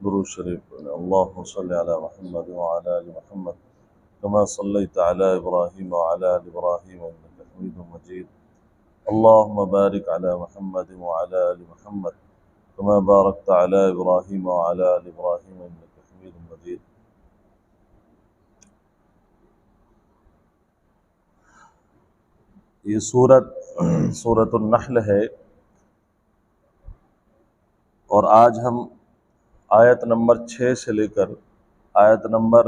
दुरूद शरीफ अल्लाहुम्मा सल्लि अला मुहम्मद व अला आलि मुहम्मद कमा सल्लैता अला इब्राहीम व अला आलि इब्राहीम इन्नका हमीदुम मजीद। अल्लाहुम्मा बारिक अला मुहम्मद व अला आलि मुहम्मद कमा बारकता अला इब्राहीम व अला आलि इब्राहीम इन्नका हमीदुम मजीद। ये सूरतुन नहल है और आज हम आयत नंबर 6 से लेकर आयत नंबर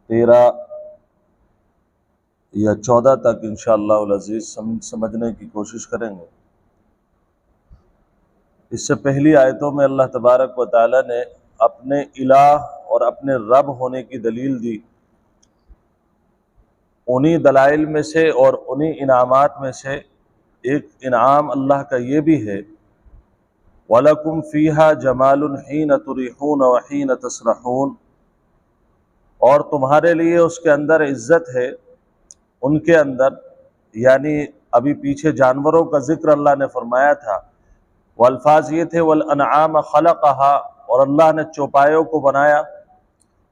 13 या 14 तक इंशाअल्लाह अल अज़ीज़ समझने की कोशिश करेंगे। इससे पहली आयतों में अल्लाह तबारक व तआला ने अपने इलाह और अपने रब होने की दलील दी। उन्हीं दलाइल में से और उन्हीं इनामात में से एक इनाम अल्लाह का ये भी है, वलकुम फ़ीहा जमालुन हीन तुरिहून व हीन तसरहून, और तुम्हारे लिए उसके अंदर इज्जत है उनके अंदर, यानी अभी पीछे जानवरों का जिक्र अल्लाह ने फरमाया था। वो अल्फाज ये थे वल अनआम खलक़हा, और अल्लाह ने चौपायों को बनाया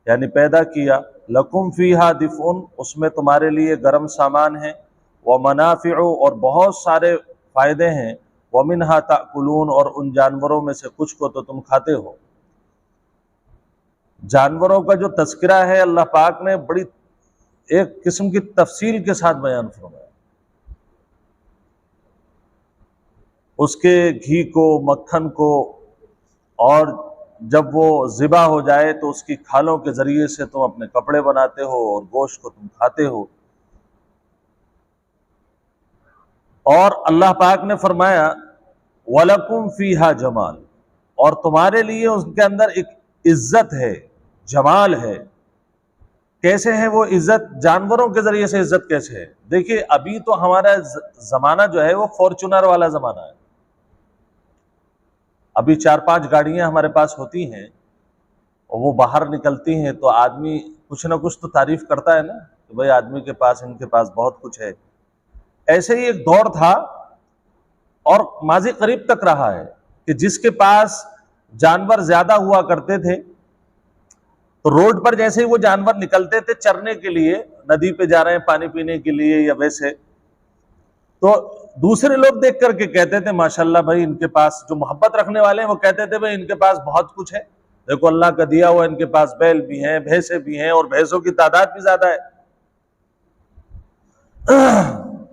यानी पैदा किया। लकुम फ़ीहा दिफ़उन, उसमें तुम्हारे लिए गर्म सामान है। व मनाफ़िउ, और बहुत सारे फ़ायदे हैं। व मिन्हा ताकुलून, और उन जानवरों में से कुछ को तो तुम खाते हो। जानवरों का जो तज़किरा है अल्लाह पाक ने बड़ी एक किस्म की तफसील के साथ बयान फरमाया। उसके घी को, मक्खन को, और जब वो ज़िबा हो जाए तो उसकी खालों के ज़रिए से तुम अपने कपड़े बनाते हो और गोश्त को तुम खाते हो। और अल्लाह पाक ने फरमाया वलकुम फ़ीहा जमाल, और तुम्हारे लिए उसके अंदर एक इज्जत है, जमाल है। कैसे है वो इज्जत? जानवरों के जरिए से इज्जत कैसे है? देखिए, अभी तो हमारा जमाना जो है वो फॉर्चूनर वाला जमाना है। अभी 4-5 गाड़ियां हमारे पास होती हैं और वो बाहर निकलती हैं तो आदमी कुछ ना कुछ तो तारीफ करता है ना कि भाई आदमी के पास, इनके पास बहुत कुछ है। ऐसे ही एक दौर था और माजी करीब तक रहा है कि जिसके पास जानवर ज्यादा हुआ करते थे तो रोड पर जैसे ही वो जानवर निकलते थे चरने के लिए, नदी पे जा रहे हैं पानी पीने के लिए या वैसे, तो दूसरे लोग देख करके कहते थे माशाल्लाह भाई इनके पास, जो मोहब्बत रखने वाले हैं वो कहते थे भाई इनके पास बहुत कुछ है, देखो अल्लाह का दिया हुआ, इनके पास बैल भी हैं, भैंसे भी हैं, और भैंसों की तादाद भी ज्यादा है।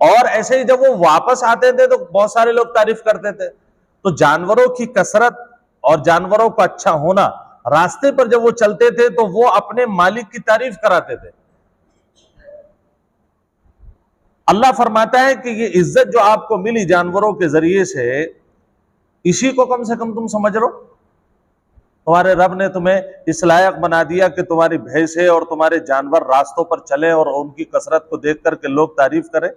और ऐसे ही जब वो वापस आते थे तो बहुत सारे लोग तारीफ करते थे। तो जानवरों की कसरत और जानवरों का अच्छा होना, रास्ते पर जब वो चलते थे तो वो अपने मालिक की तारीफ कराते थे। अल्लाह फरमाता है कि ये इज्जत जो आपको मिली जानवरों के जरिए से, इसी को कम से कम तुम समझ लो। तुम्हारे रब ने तुम्हें इस लायक बना दिया कि तुम्हारी भैंसे और तुम्हारे जानवर रास्तों पर चले और उनकी कसरत को देख करके लोग तारीफ करें।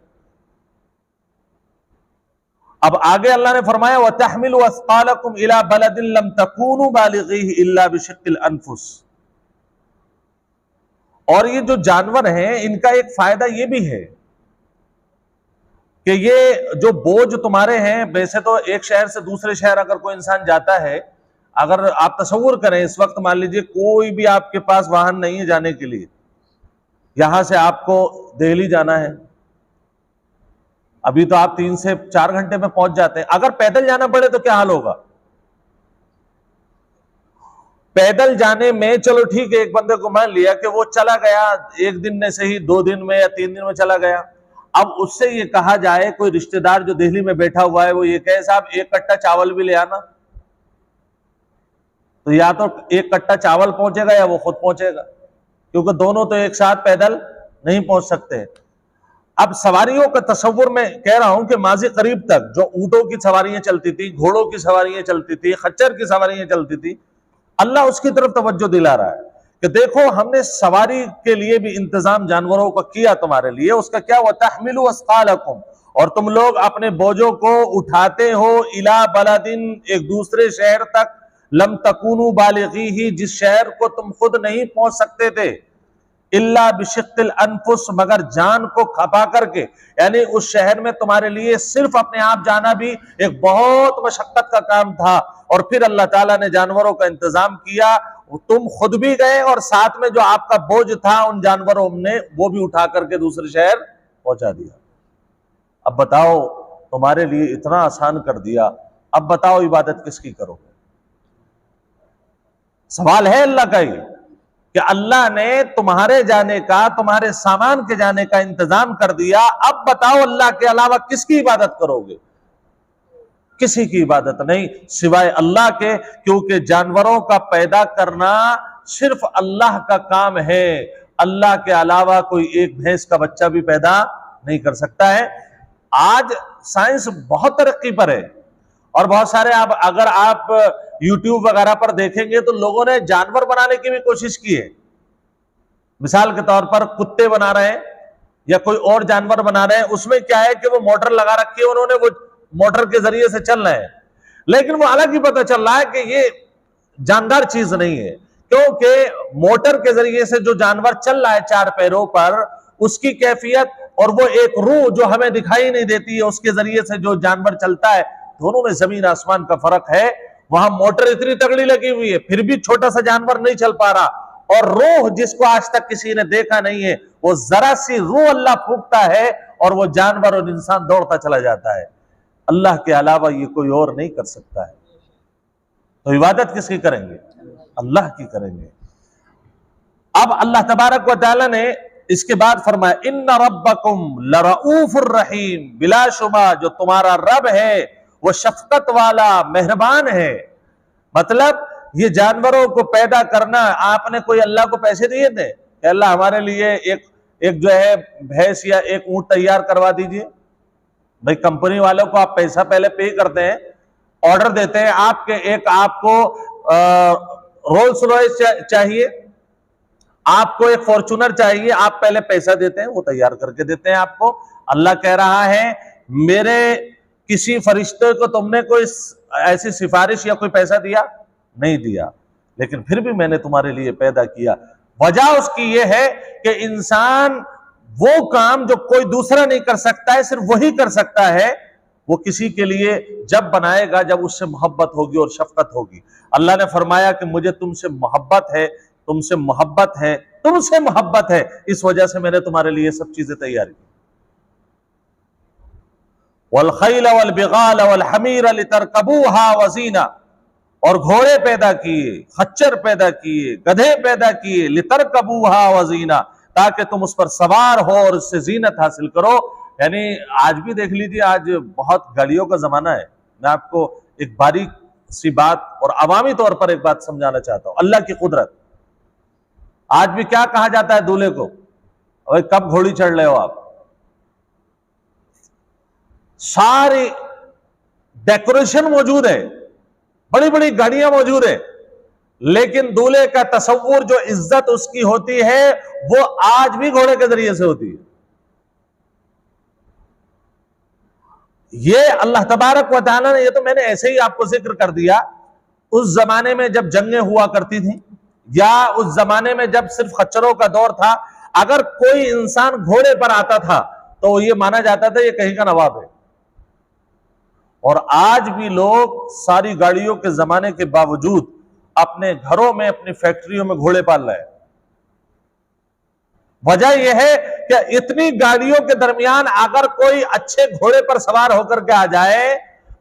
अब आगे अल्लाह ने फरमाया वतहमिलु अस्क़ालकुम इला बलदिन लम तकूनु बालिग़ीहि इल्ला बिशिक़्क़िल अनफुस, और ये जो जानवर हैं इनका एक फायदा ये भी है कि ये जो बोझ तुम्हारे हैं, वैसे तो एक शहर से दूसरे शहर अगर कोई इंसान जाता है, अगर आप तसव्वुर करें इस वक्त मान लीजिए कोई भी आपके पास वाहन नहीं है जाने के लिए, यहां से आपको दिल्ली जाना है, अभी तो आप 3 से 4 घंटे में पहुंच जाते हैं। अगर पैदल जाना पड़े तो क्या हाल होगा? पैदल जाने में चलो ठीक है, एक बंदे को मान लिया कि वो चला गया, एक दिन में से ही 2 दिन में या 3 दिन में चला गया। अब उससे ये कहा जाए, कोई रिश्तेदार जो दिल्ली में बैठा हुआ है वो ये कहे साहब 1 कट्टा चावल भी ले आना, तो या तो 1 कट्टा चावल पहुंचेगा या वो खुद पहुंचेगा, क्योंकि दोनों तो एक साथ पैदल नहीं पहुंच सकते। अब सवारियों का तस्वुर में कह रहा हूं कि माजी करीब तक जो ऊंटों की सवारियां चलती थी, घोड़ों की सवारियां चलती थी, खच्चर की सवारियां चलती थी, अल्लाह उसकी तरफ तवज्जो दिला रहा है कि देखो हमने सवारी के लिए भी इंतजाम जानवरों का किया तुम्हारे लिए, उसका क्या हुआ, तहमिलु अस्कालकुम, और तुम लोग अपने बोझों को उठाते हो, इला बलदिन, एक दूसरे शहर तक, लम तकूनु बालिगीही, जिस शहर को तुम खुद नहीं पहुंच सकते थे, इल्ला बिशिक्किल अनफुस, मगर जान को खपा करके, यानी उस शहर में तुम्हारे लिए सिर्फ अपने आप जाना भी एक बहुत मशक्कत का काम था, और फिर अल्लाह ताला ने जानवरों का इंतजाम किया, तुम खुद भी गए और साथ में जो आपका बोझ था उन जानवरों ने वो भी उठा करके दूसरे शहर पहुंचा दिया। अब बताओ, तुम्हारे लिए इतना आसान कर दिया, अब बताओ इबादत किसकी करोगे? सवाल है अल्लाह का ही कि अल्लाह ने तुम्हारे जाने का, तुम्हारे सामान के जाने का इंतजाम कर दिया, अब बताओ अल्लाह के अलावा किसकी इबादत करोगे? किसी की इबादत नहीं सिवाय अल्लाह के, क्योंकि जानवरों का पैदा करना सिर्फ अल्लाह का काम है। अल्लाह के अलावा कोई एक भैंस का बच्चा भी पैदा नहीं कर सकता है। आज साइंस बहुत तरक्की पर है और बहुत सारे अगर आप YouTube वगैरह पर देखेंगे तो लोगों ने जानवर बनाने की भी कोशिश की है। मिसाल के तौर पर कुत्ते बना रहे हैं या कोई और जानवर बना रहे हैं, उसमें क्या है कि वो मोटर लगा रखी है उन्होंने, वो मोटर के जरिए से चल रहे हैं, लेकिन वो अलग ही पता चल रहा है कि ये जानदार चीज नहीं है, क्योंकि मोटर के जरिए से जो जानवर चल रहा है चार पैरों पर, उसकी कैफियत और वो एक रूह जो हमें दिखाई नहीं देती है उसके जरिए से जो जानवर चलता है, दोनों में जमीन आसमान का फर्क है। वहां मोटर इतनी तगड़ी लगी हुई है फिर भी छोटा सा जानवर नहीं चल पा रहा, और रूह जिसको आज तक किसी ने देखा नहीं है, वो जरा सी रूह अल्लाह फूंकता है और वो जानवर और इंसान दौड़ता चला जाता है। अल्लाह के अलावा ये कोई और नहीं कर सकता है, तो इबादत किसकी करेंगे? अल्लाह की करेंगे। अब अल्लाह तबारक व तआला ने इसके बाद फरमाया, इन्ना रब्बकुम लरऊफुर रहीम, बिलाशुबा जो तुम्हारा रब है वो शफकत वाला मेहरबान है। मतलब ये जानवरों को पैदा करना, आपने कोई अल्लाह को पैसे दिए थे कि अल्लाह हमारे लिए एक जो है भैंस या एक ऊंट तैयार करवा दीजिए? भाई कंपनी वालों को आप पैसा पहले पे करते हैं, ऑर्डर देते हैं, आपको रोल्स रॉयस चाहिए, आपको एक फॉर्च्यूनर चाहिए, आप पहले पैसा देते हैं, वो तैयार करके देते हैं आपको। अल्लाह कह रहा है मेरे किसी फरिश्ते को तुमने कोई ऐसी सिफारिश या कोई पैसा दिया? नहीं दिया, लेकिन फिर भी मैंने तुम्हारे लिए पैदा किया। वजह उसकी यह है कि इंसान वो काम जो कोई दूसरा नहीं कर सकता है, सिर्फ वही कर सकता है, वो किसी के लिए जब बनाएगा जब उससे मोहब्बत होगी और शफकत होगी। अल्लाह ने फरमाया कि मुझे तुमसे मोहब्बत है, तुमसे मोहब्बत है, तुमसे मोहब्बत है, इस वजह से मैंने तुम्हारे लिए सब चीजें तैयार की। वल खैल वल बिगाल वल हमीर लितरकबूहा वज़ीना, और घोड़े पैदा किए, खच्चर पैदा किए, गधे पैदा किए, लितरकबूहा वज़ीना, ताकि तुम उस पर सवार हो और उससे जीनत हासिल करो। यानी आज भी देख लीजिए, आज बहुत गाड़ियों का जमाना है। मैं आपको एक बारीक सी बात और अवामी तौर पर एक बात समझाना चाहता हूं, अल्लाह की कुदरत। आज भी क्या कहा जाता है दूल्हे को, अरे कब घोड़ी चढ़ रहे हो आप? सारी डेकोरेशन मौजूद है, बड़ी बड़ी गाड़ियां मौजूद है, लेकिन दूल्हे का तसव्वुर जो इज्जत उसकी होती है वो आज भी घोड़े के जरिए से होती है। ये अल्लाह तबारक व तआला ने, ये तो मैंने ऐसे ही आपको जिक्र कर दिया। उस जमाने में जब जंगें हुआ करती थी, या उस जमाने में जब सिर्फ खच्चरों का दौर था, अगर कोई इंसान घोड़े पर आता था तो ये माना जाता था ये कहीं का नवाब है। और आज भी लोग सारी गाड़ियों के जमाने के बावजूद अपने घरों में, अपनी फैक्ट्रियों में घोड़े पाल रहे हैं। वजह यह है कि इतनी गाड़ियों के दरमियान अगर कोई अच्छे घोड़े पर सवार होकर के आ जाए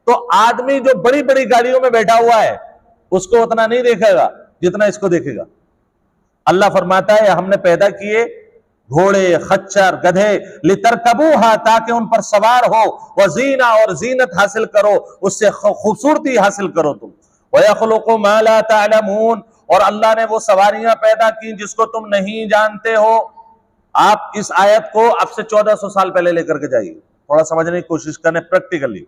तो आदमी जो बड़ी बड़ी गाड़ियों में बैठा हुआ है उसको उतना नहीं देखेगा जितना इसको देखेगा। अल्लाह फरमाता है हमने पैदा किए घोड़े, खच्चर, गधे, लितरकबूहा, ताकि उन पर सवार हो, वज़ीना, और जीनत हासिल करो, उससे खूबसूरती हासिल करो तुम। वयख़्लुक़ु मा ला तअलमून, और अल्लाह ने वो सवारियां पैदा की जिसको तुम नहीं जानते हो। आप इस आयत को अब से 1400 साल पहले लेकर के जाइए, थोड़ा समझने की कोशिश करने प्रैक्टिकली।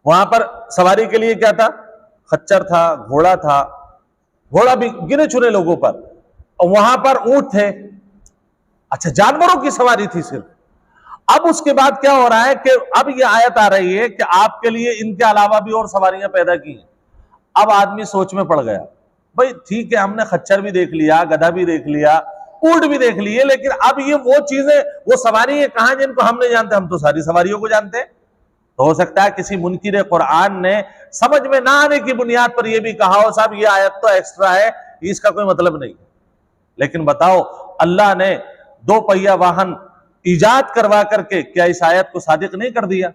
वहां पर सवारी के लिए क्या था? खच्चर था, घोड़ा था, घोड़ा भी गिने चुने लोगों पर, और वहां पर ऊंट थे। अच्छा, जानवरों की सवारी थी सिर्फ। अब उसके बाद क्या हो रहा है कि अब ये आयत आ रही है कि आपके लिए इनके अलावा भी और सवारियां पैदा की हैं। अब आदमी सोच में पड़ गया, भाई ठीक है, हमने खच्चर भी देख लिया, गधा भी देख लिया, ऊंट भी देख लिए, लेकिन अब ये वो चीजें, वो सवारी है कहां जिनको हम नहीं जानते? हम तो सारी सवारियों को जानते हैं। तो हो सकता है किसी मुनकिर कुरान ने समझ में ना आने की बुनियाद पर यह भी कहा हो, साहब ये आयत तो एक्स्ट्रा है, इसका कोई मतलब नहीं। लेकिन बताओ, अल्लाह ने दो पहिया वाहन ईजाद करवा करके क्या इस आयत को सादिक नहीं कर दिया?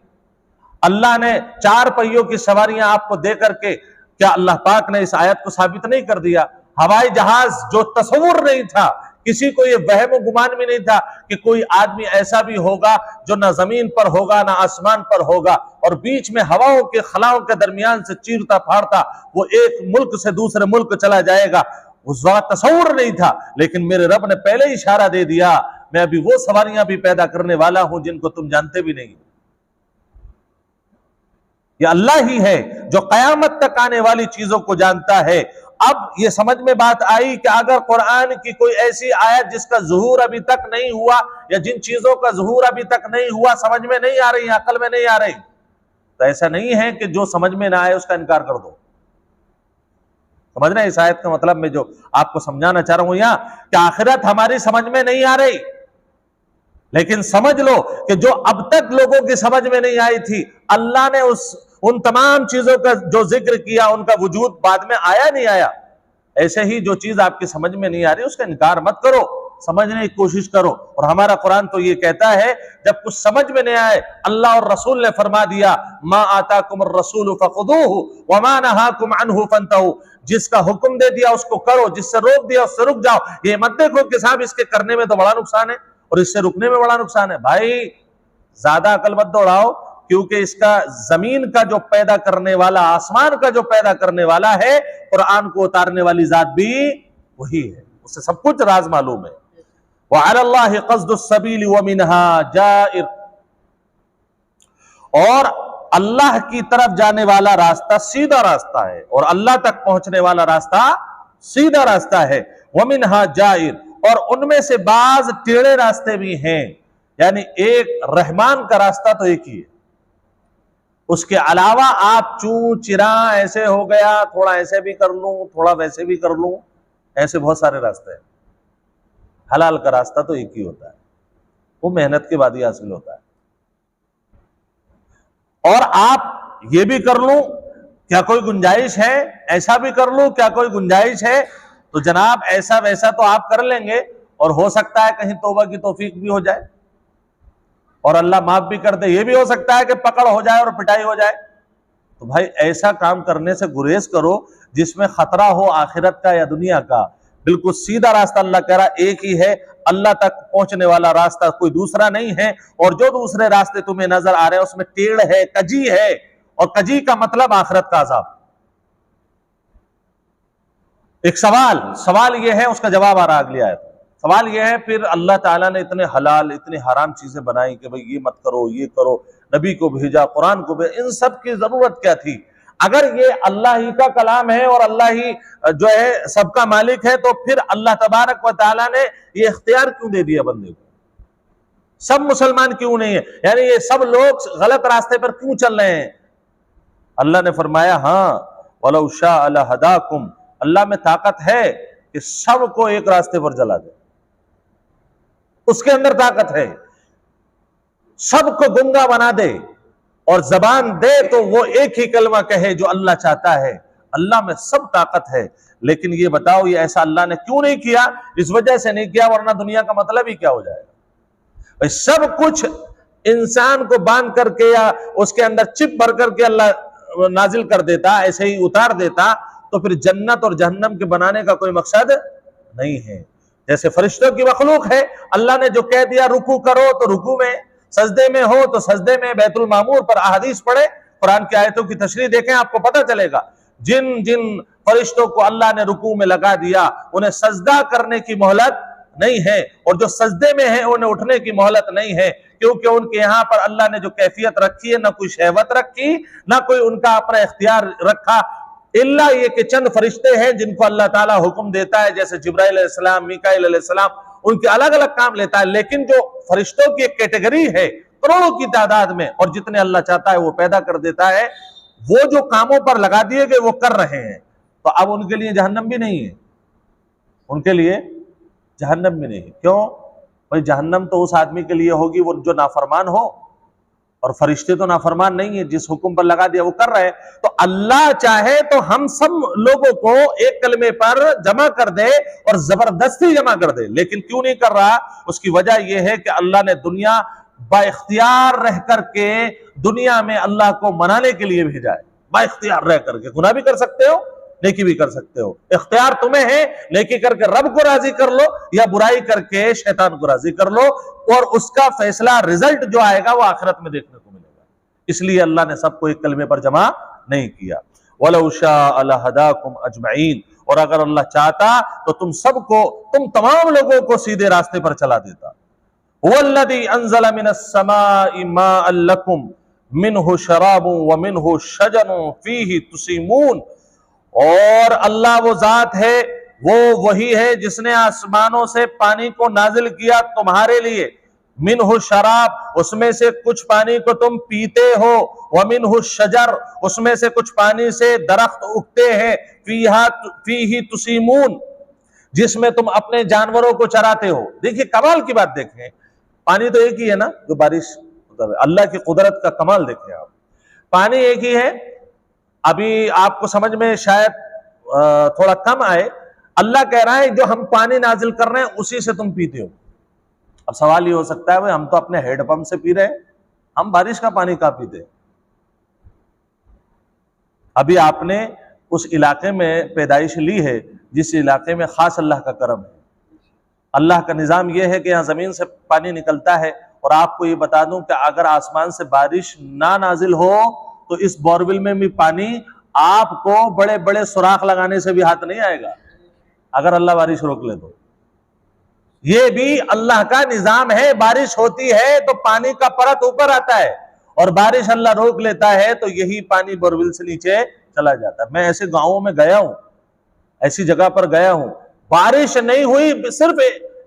अल्लाह ने चार पहियों की सवारियां आपको दे करके क्या अल्लाह पाक ने इस आयत को साबित नहीं कर दिया? हवाई जहाज, जो तस्वुर नहीं था, किसी को यह वहम गुमान भी नहीं था कि कोई आदमी ऐसा भी होगा जो ना जमीन पर होगा ना आसमान पर होगा, और बीच में हवाओं के खलाओं के दरमियान से चीरता फाड़ता वो एक मुल्क से दूसरे मुल्क चला जाएगा, उस वक्त तस्वुर नहीं था। लेकिन मेरे रब ने पहले ही इशारा दे दिया, मैं अभी वो सवारियां भी पैदा करने वाला हूं जिनको तुम जानते भी नहीं। ये अल्लाह ही है जो कयामत तक आने वाली चीजों को जानता है। अब ये समझ में बात आई कि अगर कुरान की कोई ऐसी आयत जिसका ज़ुहूर अभी तक नहीं हुआ, या जिन चीजों का ज़ुहूर अभी तक नहीं हुआ, समझ में नहीं आ रही, अकल में नहीं आ रही, तो ऐसा नहीं है कि जो समझ में ना आए उसका इनकार कर दो। समझ रहे हैं इस आयत का मतलब? मैं जो आपको समझाना चाह रहा हूं यहां कि आखिरत हमारी समझ में नहीं आ रही, लेकिन समझ लो कि जो अब तक लोगों की समझ में नहीं आई थी, अल्लाह ने उन तमाम चीजों का जो जिक्र किया, उनका वजूद बाद में आया नहीं आया। ऐसे ही जो चीज आपकी समझ में नहीं आ रही उसका इनकार मत करो, समझने की कोशिश करो। और हमारा कुरान तो ये कहता है, जब कुछ समझ में नहीं आए, अल्लाह और रसूल ने फरमा दिया, मा आताकुम रसूल फखुदूहु व मा नहाकुम अन्हु फंतहु। जिसका हुक्म दे दिया उसको करो, जिससे रोक दिया उससे रुक जाओ। ये मत देखो कि साहब इसके करने में तो बड़ा नुकसान है और इससे रुकने में बड़ा नुकसान है। भाई ज्यादा अकल मत दौड़ाओ, क्योंकि इसका जमीन का जो पैदा करने वाला, आसमान का जो पैदा करने वाला है, कुरान को उतारने वाली जात भी वही है, उससे सब कुछ राज मालूम है। व अलल्लाहि क़स्दुस सबील व मिनहा जाइर, और अल्लाह की तरफ जाने वाला रास्ता सीधा रास्ता है, और अल्लाह तक पहुंचने वाला रास्ता सीधा रास्ता है। व मिनहा जाइर, और उनमें से बाज टेढ़े रास्ते भी हैं। यानी एक रहमान का रास्ता तो एक ही है, उसके अलावा आप चू चिरा, ऐसे हो गया, थोड़ा ऐसे भी कर लूं, थोड़ा वैसे भी कर लूं, ऐसे बहुत सारे रास्ते हैं। हलाल का रास्ता तो एक ही होता है, वो मेहनत के बाद ही हासिल होता है। और आप ये भी कर लूं, क्या कोई गुंजाइश है, ऐसा भी कर लूं, क्या कोई गुंजाइश है, तो जनाब ऐसा वैसा तो आप कर लेंगे, और हो सकता है कहीं तौबा की तौफीक भी हो जाए और अल्लाह माफ भी कर दे। ये भी हो सकता है कि पकड़ हो जाए और पिटाई हो जाए। तो भाई ऐसा काम करने से गुरेज करो जिसमें खतरा हो आखिरत का या दुनिया का। बिल्कुल सीधा रास्ता अल्लाह कह रहा एक ही है, अल्लाह तक पहुंचने वाला रास्ता कोई दूसरा नहीं है। और जो दूसरे रास्ते तुम्हें नजर आ रहे हैं उसमें टेढ़ है, कजी है, और कजी का मतलब आखिरत का अजाब। एक सवाल यह है, उसका जवाब आ रहा अगली आयत। सवाल यह है, फिर अल्लाह ताला ने इतने हलाल इतने हराम चीजें बनाई कि भाई ये मत करो, ये करो, नबी को भेजा, कुरान को भेजा, इन सब की जरूरत क्या थी? अगर ये अल्लाह ही का कलाम है और अल्लाह ही जो है सबका मालिक है, तो फिर अल्लाह तबारक व तआला ने ये इख्तियार क्यों दे दिया बंदे को? सब मुसलमान क्यों नहीं है? यानी ये सब लोग गलत रास्ते पर क्यों चल रहे हैं? अल्लाह ने फरमाया, हाँ वलौ शाअ लहदाकुम, अल्लाह में ताकत है कि सबको एक रास्ते पर जला दे, उसके अंदर ताकत है, सबको गुंगा बना दे और जबान दे तो वो एक ही कलमा कहे जो अल्लाह चाहता है। अल्लाह में सब ताकत है। लेकिन ये बताओ, ये ऐसा अल्लाह ने क्यों नहीं किया? इस वजह से नहीं किया, वरना दुनिया का मतलब ही क्या हो जाएगा? सब कुछ इंसान को बांध करके या उसके अंदर चिप भर करके अल्लाह नाजिल कर देता, ऐसे ही उतार देता, तो फिर जन्नत और जहन्नम के बनाने का कोई मकसद नहीं है। जैसे फरिश्तों की मखलूक है, अल्लाह ने जो कह दिया रुकू करो तो रुकू में, सजदे में हो तो सजदे में, बैतुल मामूर पर अहादीस पढ़े, कुरान की आयतों की तशरीह देखें, आपको पता चलेगा जिन जिन फरिश्तों को अल्लाह ने रुकू में लगा दिया उन्हें सजदा करने की मोहलत नहीं है, और जो सजदे में है उन्हें उठने की मोहलत नहीं है, क्योंकि उनके यहां पर अल्लाह ने जो कैफियत रखी है, ना कोई शहवत रखी, ना कोई उनका अपना इख्तियार रखा। इल्ला ये कि चंद फरिश्ते हैं जिनको अल्लाह ताला हुक्म देता है, जैसे जिब्राइल अलैहिस्सलाम, मीकाईल अलैहिस्सलाम, उनके अलग अलग काम लेता है। लेकिन जो फरिश्तों की एक कैटेगरी है करोड़ों की तादाद में, और जितने अल्लाह चाहता है वो पैदा कर देता है, वो जो कामों पर लगा दिए गए वो कर रहे हैं, तो अब उनके लिए जहन्नम भी नहीं है, उनके लिए जहन्नम भी नहीं है। क्यों भाई? जहन्नम तो उस आदमी के लिए होगी वो जो नाफरमान हो, और फरिश्ते तो नाफरमान नहीं है, जिस हुक्म पर लगा दिया वो कर रहे हैं। तो अल्लाह चाहे तो हम सब लोगों को एक कलमे पर जमा कर दे और जबरदस्ती जमा कर दे, लेकिन क्यों नहीं कर रहा? उसकी वजह यह है कि अल्लाह ने दुनिया बाइख्तियार रह करके दुनिया में अल्लाह को मनाने के लिए भेजा है। बाइख्तियार रह करके गुनाह भी कर सकते हो, नेकी भी कर सकते हो, इख्तियार तुम्हें है। नेकी करके रब को राजी कर लो या बुराई करके शैतान को राजी कर लो, और उसका फैसला, रिजल्ट जो आएगा वो आखिरत में देखने को मिलेगा। इसलिए अल्लाह ने सबको एक कलमे पर जमा नहीं किया। वलौ शाअ लहदाकुम अजमईन, और अगर अल्लाह चाहता तो तुम सबको, तुम तमाम लोगों को सीधे रास्ते पर चला देता। वल्लज़ी अंज़ल मिनस समाई माअन लकुम मिन्हु शराबुन व मिन्हु शजरुन फीही तुसीमून, और अल्लाह वो जात है, वो वही है जिसने आसमानों से पानी को नाजिल किया तुम्हारे लिए। मिन्हु शराब, उसमें से कुछ पानी को तुम पीते हो, व मिन्हु शजर, उसमें से कुछ पानी से दरख्त उगते हैं, फीही तुसीमून, जिसमें तुम अपने जानवरों को चराते हो। देखिए कमाल की बात देखें, पानी तो एक ही है ना जो बारिश, अल्लाह की कुदरत का कमाल देखें आप, पानी एक ही है। अभी आपको समझ में शायद थोड़ा कम आए, अल्लाह कह रहा है जो हम पानी नाजिल कर रहे हैं उसी से तुम पीते हो। अब सवाल ये हो सकता है भाई हम तो अपने हैंडपंप से पी रहे हैं, हम बारिश का पानी कहां पीते? अभी आपने उस इलाके में पैदाइश ली है जिस इलाके में खास अल्लाह का करम है। अल्लाह का निजाम यह है कि यहां जमीन से पानी निकलता है, और आपको ये बता दूं कि अगर आसमान से बारिश ना नाजिल हो तो इस बोरवेल में भी पानी आपको बड़े बड़े सुराख लगाने से भी हाथ नहीं आएगा, अगर अल्लाह बारिश रोक ले तो। ये भी अल्लाह का निजाम है। बारिश होती है तो पानी का परत ऊपर आता है, और बारिश अल्लाह रोक लेता है तो यही पानी बोरवेल से नीचे चला जाता है। मैं ऐसे गांवों में गया हूं, ऐसी जगह पर गया हूं, बारिश नहीं हुई, सिर्फ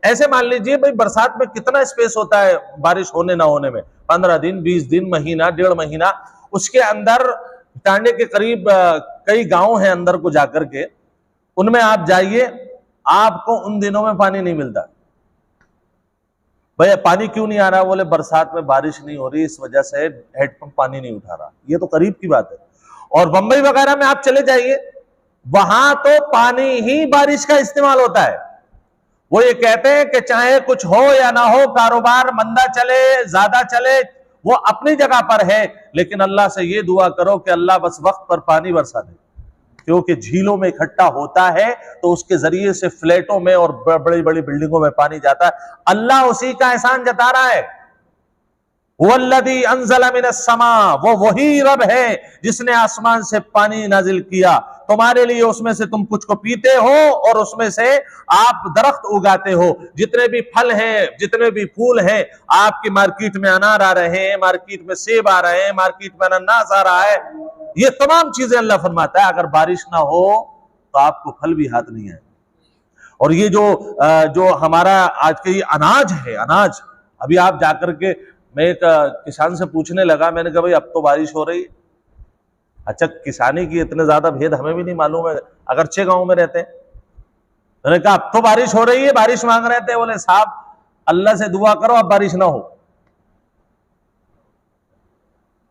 ऐसे मान लीजिए भाई बरसात में कितना स्पेस होता है बारिश होने ना होने में, 15 दिन, 20 दिन, महीना, 1.5 महीना, उसके अंदर टांडे के करीब कई गांव हैं अंदर को जाकर के, उनमें आप जाइए, आपको उन दिनों में पानी नहीं मिलता। भैया पानी क्यों नहीं आ रहा? बोले बरसात में बारिश नहीं हो रही, इस वजह से हैंडपंप पानी नहीं उठा रहा। ये तो करीब की बात है। और बंबई वगैरह में आप चले जाइए, वहां तो पानी ही बारिश का इस्तेमाल होता है। वो ये कहते हैं कि चाहे कुछ हो या ना हो, कारोबार मंदा चले ज्यादा चले, वो अपनी जगह पर है, लेकिन अल्लाह से ये दुआ करो कि अल्लाह बस वक्त पर पानी बरसा दे, क्योंकि झीलों में इकट्ठा होता है तो उसके जरिए से फ्लैटों में और बड़ी बड़ी बिल्डिंगों में पानी जाता है। अल्लाह उसी का एहसान जता रहा है। वल्लज़ी अंज़ल मिनस समा, वो वही रब है जिसने आसमान से पानी नाजिल किया तुम्हारे लिए, उसमें से तुम कुछ को पीते हो और उसमें से आप दरख्त उगाते हो। जितने भी फल हैं, जितने भी फूल हैं, आपकी मार्केट में अनार आ रहे हैं, मार्केट में सेब आ रहे हैं, मार्केट में अनानास आ रहा है, ये तमाम चीजें अल्लाह फरमाता है अगर बारिश ना हो तो आपको फल भी हाथ नहीं आए। और ये जो हमारा आज के ये अनाज है, अनाज, अभी आप जाकर के, मैं एक किसान से पूछने लगा, मैंने कहा भाई अब तो बारिश हो रही है। अच्छा, किसानी की इतने ज्यादा भेद हमें भी नहीं मालूम है, अगर 6 गांव में रहते हैं। मैंने कहा अब तो बारिश हो रही है, बारिश मांग रहे थे। बोले साहब अल्लाह से दुआ करो अब बारिश ना हो,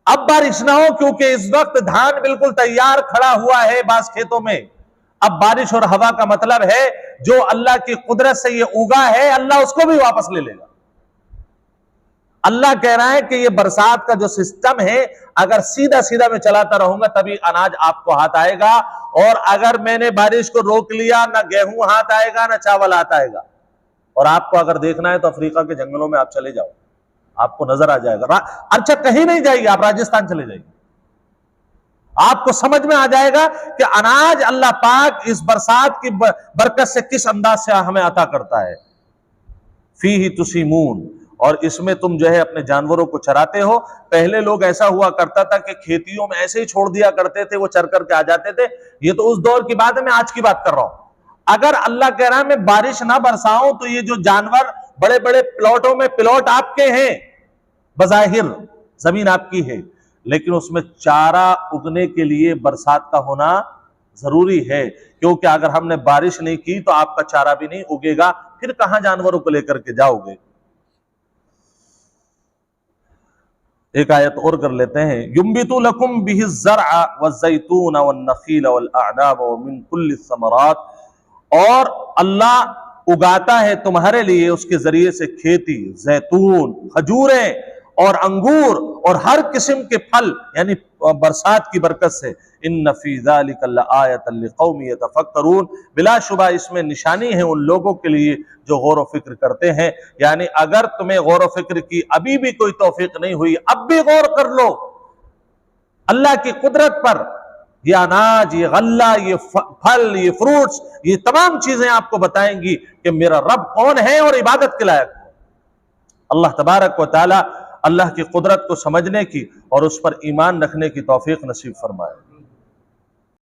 अब बारिश ना हो, क्योंकि इस वक्त धान बिल्कुल तैयार खड़ा हुआ है बास खेतों में। अब बारिश और हवा का मतलब है जो अल्लाह की कुदरत से ये उगा है, अल्लाह उसको भी वापस ले लेगा। अल्लाह कह रहा है कि ये बरसात का जो सिस्टम है, अगर सीधा सीधा मैं चलाता रहूंगा तभी अनाज आपको हाथ आएगा, और अगर मैंने बारिश को रोक लिया, ना गेहूं हाथ आएगा ना चावल हाथ आएगा। और आपको अगर देखना है तो अफ्रीका के जंगलों में आप चले जाओ, आपको नजर आ जाएगा। अच्छा कहीं नहीं जाइए, आप राजस्थान चले जाइए, आपको समझ में आ जाएगा कि अनाज अल्लाह पाक इस बरसात की बरकत से किस अंदाज से हमें अता करता है। फीही तुसीमून, और इसमें तुम जो है अपने जानवरों को चराते हो। पहले लोग ऐसा हुआ करता था कि खेतियों में ऐसे ही छोड़ दिया करते थे, वो चर करके आ जाते थे। ये तो उस दौर की बात है, मैं आज की बात कर रहा हूं। अगर अल्लाह कह रहा है मैं बारिश ना बरसाऊं तो ये जो जानवर बड़े बड़े प्लॉटों में, प्लॉट आपके हैं, बज़ाहिर जमीन आपकी है, लेकिन उसमें चारा उगने के लिए बरसात का होना जरूरी है, क्योंकि अगर हमने बारिश नहीं की तो आपका चारा भी नहीं उगेगा, फिर कहां जानवरों को लेकर के जाओगे। एक आयत और कर लेते हैं, युम्बितु लकुम बिहि ज़रअ वज़्ज़ैतून वन्नख़ील वलअअनाब वमिन कुल्लि समरात, और अल्लाह उगाता है तुम्हारे लिए उसके जरिए से खेती, जैतून, खजूरें और अंगूर और हर किस्म के फल, यानी बरसात की बरकत से। इन्न फ़ी ज़ालिका लआयतन लिक़ौमिन यतफ़क्करून, बिलाशुबा इसमें निशानी है उन लोगों के लिए जो गौर व फिक्र करते हैं। यानी अगर तुम्हें गौर व फिक्र की अभी भी कोई तौफीक नहीं हुई, अब भी गौर कर लो अल्लाह की कुदरत पर। ये अनाज, ये गल्ला, ये फल, ये फ्रूट्स, ये तमाम चीजें आपको बताएंगी कि मेरा रब कौन है और इबादत के लायक है। अल्लाह तबारक व तआला अल्लाह की कुदरत को समझने की और उस पर ईमान रखने की तौफीक नसीब फरमाए।